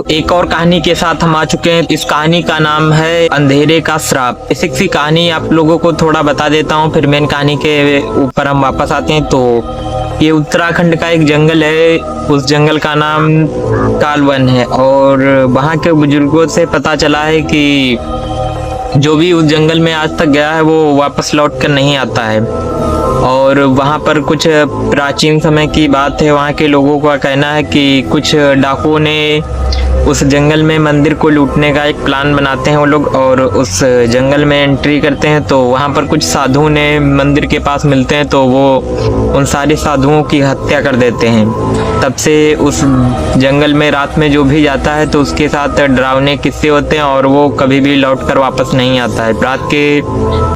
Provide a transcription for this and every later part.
एक और कहानी के साथ हम आ चुके हैं। इस कहानी का नाम है अंधेरे का श्राप। बेसिक सी कहानी आप लोगों को थोड़ा बता देता हूँ, फिर मेन कहानी के ऊपर हम वापस आते हैं। तो ये उत्तराखंड का एक जंगल है, उस जंगल का नाम कालवन है। और वहाँ के बुजुर्गों से पता चला है कि जो भी उस जंगल में आज तक गया है वो वापस लौट कर नहीं आता है। और वहाँ पर कुछ प्राचीन समय की बात है। वहाँ के लोगों का कहना है कि कुछ डाकुओं ने उस जंगल में मंदिर को लूटने का एक प्लान बनाते हैं वो लोग, और उस जंगल में एंट्री करते हैं। तो वहाँ पर कुछ साधुओं ने मंदिर के पास मिलते हैं, तो वो उन सारे साधुओं की हत्या कर देते हैं। तब से उस जंगल में रात में जो भी जाता है तो उसके साथ डरावने किस्से होते हैं, और वो कभी भी लौट कर वापस नहीं आता है। रात के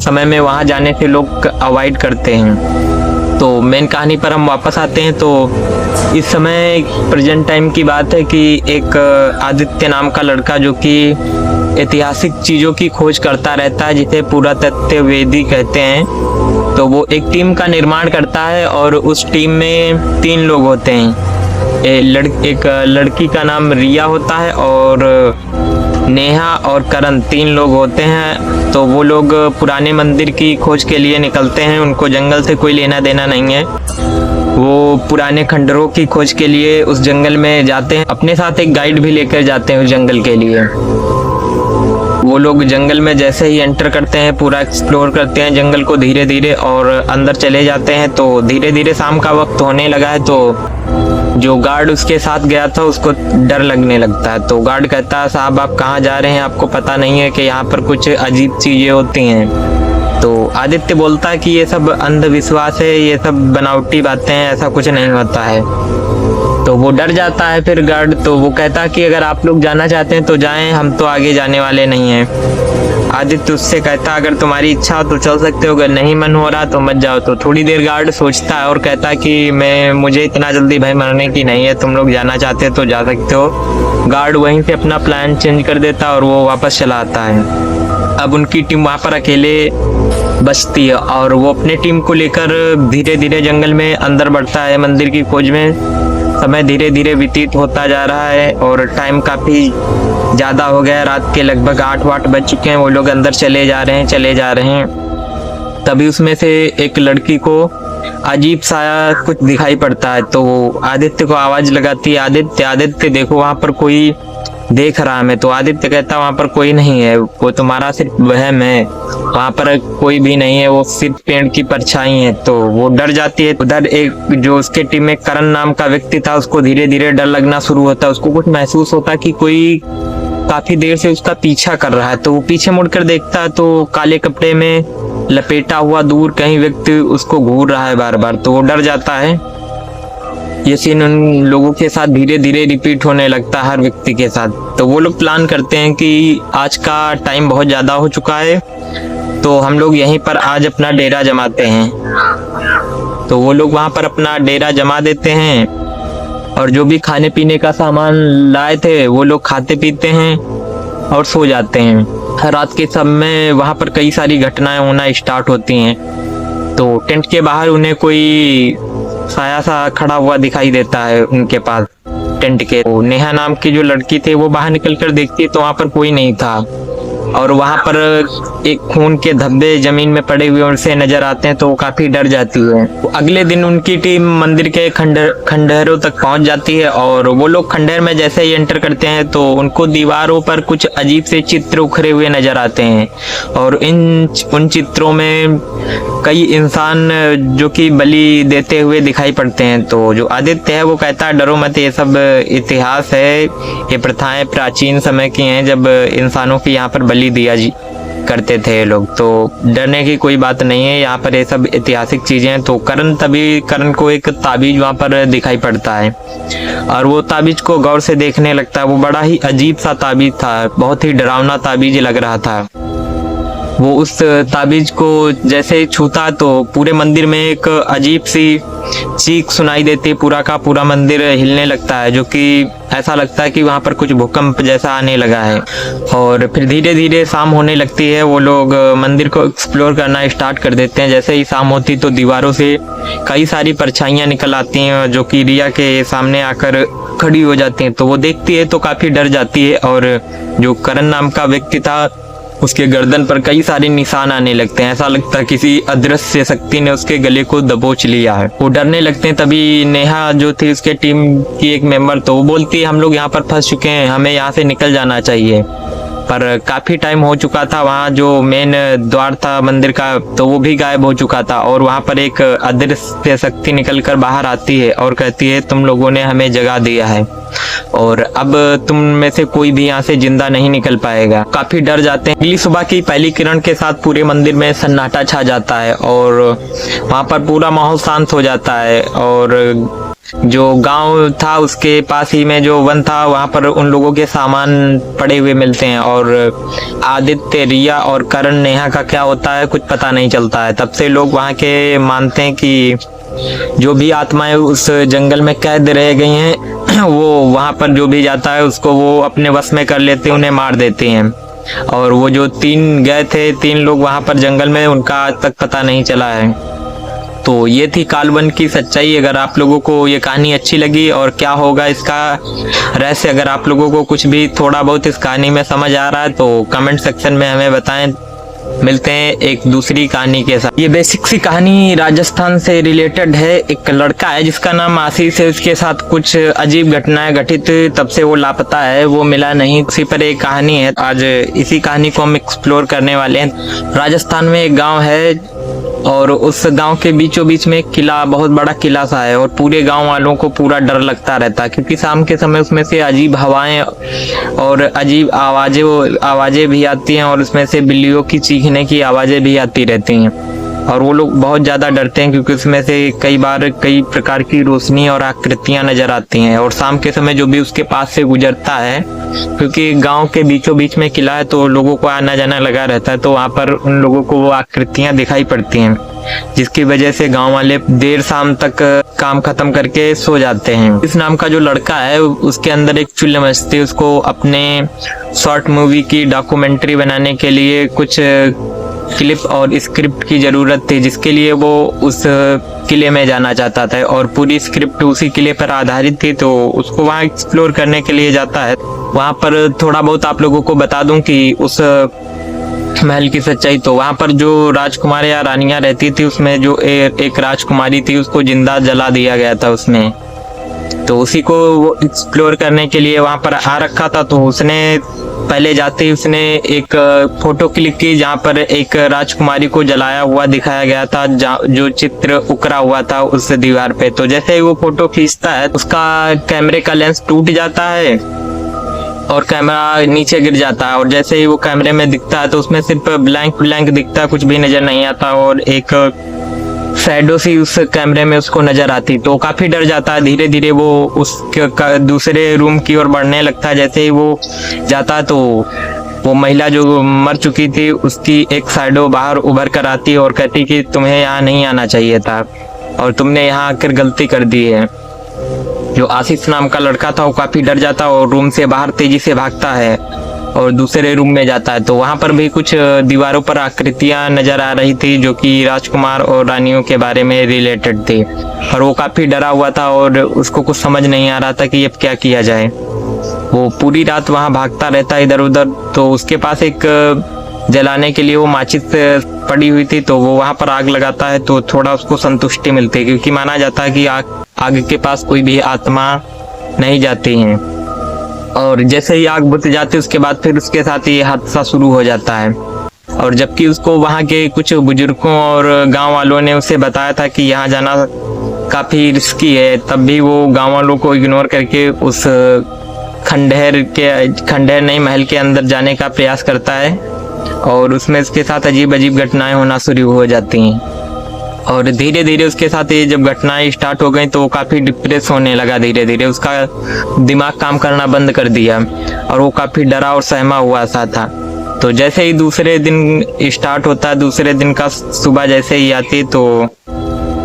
समय में वहाँ जाने से लोग अवॉइड करते हैं। तो मेन कहानी पर हम वापस आते हैं। तो इस समय प्रेजेंट टाइम की बात है कि एक आदित्य नाम का लड़का, जो कि ऐतिहासिक चीज़ों की खोज करता रहता है, जिसे पुरातत्ववेदी कहते हैं, तो वो एक टीम का निर्माण करता है। और उस टीम में 3 लोग होते हैं। एक लड़की का नाम रिया होता है, और नेहा और करण 3 लोग होते हैं। तो वो लोग पुराने मंदिर की खोज के लिए निकलते हैं। उनको जंगल से कोई लेना देना नहीं है। वो पुराने खंडरों की खोज के लिए उस जंगल में जाते हैं। अपने साथ एक गाइड भी लेकर जाते हैं उस जंगल के लिए। वो लोग जंगल में जैसे ही एंटर करते हैं पूरा एक्सप्लोर करते हैं जंगल को धीरे धीरे, और अंदर चले जाते हैं। तो धीरे धीरे शाम का वक्त होने लगा है। तो जो गार्ड उसके साथ गया था उसको डर लगने लगता है। तो गार्ड कहता है, साहब आप कहाँ जा रहे हैं? आपको पता नहीं है कि यहाँ पर कुछ अजीब चीजें होती हैं? तो आदित्य बोलता है कि ये सब अंधविश्वास है, ये सब बनावटी बातें हैं, ऐसा कुछ नहीं होता है। तो वो डर जाता है फिर गार्ड। तो वो कहता है कि अगर आप लोग जाना चाहते हैं तो जाएं, हम तो आगे जाने वाले नहीं हैं। आदित्य उससे कहता है, अगर तुम्हारी इच्छा हो तो चल सकते हो, अगर नहीं मन हो रहा तो मत जाओ। तो थोड़ी देर गार्ड सोचता है और कहता है कि मुझे इतना जल्दी भाई मरने की नहीं है, तुम लोग जाना चाहते हो तो जा सकते हो। गार्ड वहीं से अपना प्लान चेंज कर देता है और वो वापस चला आता है। अब उनकी टीम वहाँ पर अकेले बचती है, और वो अपने टीम को लेकर धीरे धीरे जंगल में अंदर बढ़ता है मंदिर की खोज में। समय धीरे धीरे व्यतीत होता जा रहा है और टाइम काफ़ी ज़्यादा हो गया। रात के लगभग 8 बज चुके हैं। वो लोग अंदर चले जा रहे हैं। तभी उसमें से एक लड़की को अजीब सा कुछ दिखाई पड़ता है। तो आदित्य को आवाज़ लगाती है, आदित्य आदित्य देखो वहाँ पर कोई देख रहा है। मैं तो आदित्य कहता वहाँ पर कोई नहीं है, वो तुम्हारा सिर्फ वहम है, वहाँ पर कोई भी नहीं है, वो सिर्फ पेड़ की परछाई है। तो वो डर जाती है। उधर एक जो उसके टीम में करण नाम का व्यक्ति था, उसको धीरे धीरे डर लगना शुरू होता है। उसको कुछ महसूस होता है कि कोई काफी देर से उसका पीछा कर रहा है। तो वो पीछे मुड़कर देखता है तो काले कपड़े में लपेटा हुआ दूर कहीं व्यक्ति उसको घूर रहा है बार बार। तो वो डर जाता है। ये सीन उन लोगों के साथ धीरे धीरे रिपीट होने लगता है हर व्यक्ति के साथ। तो वो लोग प्लान करते हैं कि आज का टाइम बहुत ज़्यादा हो चुका है, तो हम लोग यहीं पर आज अपना डेरा जमाते हैं। तो वो लोग वहाँ पर अपना डेरा जमा देते हैं, और जो भी खाने पीने का सामान लाए थे वो लोग खाते पीते हैं और सो जाते हैं। रात के समय वहाँ पर कई सारी घटनाएं होना स्टार्ट होती हैं। तो टेंट के बाहर उन्हें कोई साया सा खड़ा हुआ दिखाई देता है उनके पास टेंट के। तो नेहा नाम की जो लड़की थी वो बाहर निकलकर देखती है तो वहाँ पर कोई नहीं था, और वहाँ पर एक खून के धब्बे जमीन में पड़े हुए उनसे नजर आते हैं। तो वो काफी डर जाती है। तो अगले दिन उनकी टीम मंदिर के खंडहरों तक पहुंच जाती है, और वो लोग खंडहर में जैसे ही एंटर करते हैं तो उनको दीवारों पर कुछ अजीब से चित्र उखरे हुए नजर आते हैं, और उन चित्रों में कई इंसान जो कि बलि देते हुए दिखाई पड़ते हैं। तो जो आदित्य है वो कहता है, डरो मत, ये सब इतिहास है, ये प्रथाएं प्राचीन समय की हैं, जब इंसानों की यहाँ पर बलि दिया करते थे ये लोग। तो डरने की कोई बात नहीं है, यहाँ पर ये सब ऐतिहासिक चीजें हैं। तो करण को एक ताबीज वहाँ पर दिखाई पड़ता है, और वो ताबीज को गौर से देखने लगता है। वो बड़ा ही अजीब सा ताबीज था, बहुत ही डरावना ताबीज लग रहा था। वो उस ताबीज को जैसे ही छूता तो पूरे मंदिर में एक अजीब सी चीख सुनाई देती है। पूरा का पूरा मंदिर हिलने लगता है, जो कि ऐसा लगता है कि वहाँ पर कुछ भूकंप जैसा आने लगा है। और फिर धीरे धीरे शाम होने लगती है। वो लोग मंदिर को एक्सप्लोर करना स्टार्ट कर देते हैं। जैसे ही शाम होती तो दीवारों से कई सारी परछाइयाँ निकल आती हैं, जो कि रिया के सामने आकर खड़ी हो जाती है। तो वो देखती है तो काफी डर जाती है और जो करण नाम का व्यक्ति था उसके गर्दन पर कई सारे निशान आने लगते हैं। ऐसा लगता है किसी अदृश्य शक्ति ने उसके गले को दबोच लिया है। वो डरने लगते हैं। तभी नेहा जो थी उसके टीम की एक मेंबर, तो वो बोलती है हम लोग यहाँ पर फंस चुके हैं, हमें यहाँ से निकल जाना चाहिए। पर काफी टाइम हो चुका था, वहाँ जो मेन द्वार था मंदिर का तो वो भी गायब हो चुका था और वहाँ पर एक अदृश्य शक्ति निकलकर बाहर आती है और कहती है तुम लोगों ने हमें जगा दिया है और अब तुम में से कोई भी यहाँ से जिंदा नहीं निकल पाएगा। काफी डर जाते हैं। अगली सुबह की पहली किरण के साथ पूरे मंदिर में सन्नाटा छा जाता है और वहाँ पर पूरा माहौल शांत हो जाता है और जो गांव था उसके पास ही में जो वन था वहाँ पर उन लोगों के सामान पड़े हुए मिलते हैं और आदित्य, रिया और करण, नेहा का क्या होता है कुछ पता नहीं चलता है। तब से लोग वहाँ के मानते हैं कि जो भी आत्माएं उस जंगल में कैद रह गई हैं वो वहाँ पर जो भी जाता है उसको वो अपने वश में कर लेते हैं, उन्हें मार देते हैं। और वो जो 3 गए थे 3 लोग वहाँ पर जंगल में, उनका आज तक पता नहीं चला है। तो ये थी कालवन की सच्चाई। अगर आप लोगों को ये कहानी अच्छी लगी और क्या होगा इसका रहस्य, अगर आप लोगों को कुछ भी थोड़ा बहुत इस कहानी में समझ आ रहा है तो कमेंट सेक्शन में हमें बताएं। मिलते हैं एक दूसरी कहानी के साथ। ये बेसिक सी कहानी राजस्थान से रिलेटेड है। एक लड़का है जिसका नाम आशीष है, उसके साथ कुछ अजीब घटनाएं घटित, तब से वो लापता है, वो मिला नहीं। उसी पर एक कहानी है, आज इसी कहानी को हम एक्सप्लोर करने वाले हैं। राजस्थान में एक गांव है और उस गांव के बीचों बीच में एक किला, बहुत बड़ा किला सा है और पूरे गांव वालों को पूरा डर लगता रहता है क्योंकि शाम के समय उसमें से अजीब हवाएं और अजीब आवाजें भी आती हैं और उसमें से बिल्लियों की चीखने की आवाजें भी आती रहती हैं और वो लोग बहुत ज्यादा डरते हैं क्योंकि उसमें से कई बार कई प्रकार की रोशनी और आकृतियां नजर आती हैं। और शाम के समय जो भी उसके पास से गुजरता है, क्योंकि गांव के बीचों बीच में किला है तो लोगों को आना जाना लगा रहता है, तो वहां पर उन लोगों को वो आकृतियां दिखाई पड़ती हैं जिसकी वजह से गांव वाले देर शाम तक काम खत्म करके सो जाते हैं। इस नाम का जो लड़का है उसके अंदर एक चुल मस्ती, उसको अपने शॉर्ट मूवी की डॉक्यूमेंट्री बनाने के लिए कुछ क्लिप और स्क्रिप्ट की जरूरत थी, जिसके लिए वो उस किले में जाना चाहता था और पूरी स्क्रिप्ट उसी किले पर आधारित थी, तो उसको वहाँ एक्सप्लोर करने के लिए जाता है। वहाँ पर थोड़ा बहुत आप लोगों को बता दूं कि उस महल की सच्चाई, तो वहाँ पर जो राजकुमार या रानियां रहती थी उसमें जो एक राजकुमारी थी उसको जिंदा जला दिया गया था उसमें, तो उसी को वो एक्सप्लोर करने के लिए वहां पर आ रखा था। तो उसने पहले जाते ही उसने एक फोटो क्लिक की जहां पर एक राजकुमारी को जलाया हुआ दिखाया गया था, जो चित्र उकरा हुआ था उस दीवार पे। तो जैसे ही वो फोटो खींचता है उसका कैमरे का लेंस टूट जाता है और कैमरा नीचे गिर जाता है और जैसे ही वो कैमरे में दिखता है तो उसमें सिर्फ ब्लैंक दिखता है, कुछ भी नजर नहीं आता और एक शैडो सी उस कैमरे में उसको नजर आती। तो काफी डर जाता है। धीरे धीरे वो उस दूसरे रूम की ओर बढ़ने लगता है। जैसे ही वो जाता है तो वो महिला जो मर चुकी थी उसकी एक शैडो बाहर उभर कर आती है और कहती कि तुम्हें यहाँ नहीं आना चाहिए था और तुमने यहाँ आकर गलती कर दी है। जो आशीष नाम का लड़का था वो काफी डर जाता है और रूम से बाहर तेजी से भागता है और दूसरे रूम में जाता है। तो वहां पर भी कुछ दीवारों पर आकृतियां नजर आ रही थी जो कि राजकुमार और रानियों के बारे में रिलेटेड थी और वो काफी डरा हुआ था और उसको कुछ समझ नहीं आ रहा था कि अब क्या किया जाए। वो पूरी रात वहां भागता रहता इधर उधर। तो उसके पास एक जलाने के लिए वो माचिस पड़ी हुई थी, तो वो वहां पर आग लगाता है तो थोड़ा उसको संतुष्टि मिलती है क्योंकि माना जाता है कि आग के पास कोई भी आत्मा नहीं जाती है। और जैसे ही आग बुझ जाती है उसके बाद फिर उसके साथ ये हादसा शुरू हो जाता है। और जबकि उसको वहाँ के कुछ बुजुर्गों और गांव वालों ने उसे बताया था कि यहाँ जाना काफी रिस्की है, तब भी वो गांव वालों को इग्नोर करके उस खंडहर नहीं महल के अंदर जाने का प्रयास करता है और उसमें उसके साथ अजीब अजीब घटनाएं होना शुरू हो जाती हैं। और धीरे धीरे उसके साथ ये जब घटनाएं स्टार्ट हो गई तो वो काफी डिप्रेस होने लगा। धीरे धीरे उसका दिमाग काम करना बंद कर दिया और वो काफी डरा और सहमा हुआ सा था। तो जैसे ही दूसरे दिन स्टार्ट होता है, दूसरे दिन का सुबह जैसे ही आती तो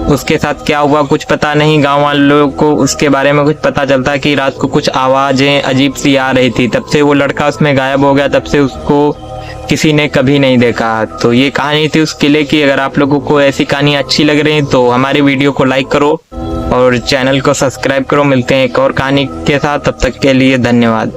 उसके साथ क्या हुआ कुछ पता नहीं। गांव वालों को उसके बारे में कुछ पता चलता है कि रात को कुछ आवाजें अजीब सी आ रही थी। तब से वो लड़का उसमें गायब हो गया, तब से उसको किसी ने कभी नहीं देखा। तो ये कहानी थी उस किले की। अगर आप लोगों को ऐसी कहानी अच्छी लग रही है तो हमारी वीडियो को लाइक करो और चैनल को सब्सक्राइब करो। मिलते हैं एक और कहानी के साथ, तब तक के लिए धन्यवाद।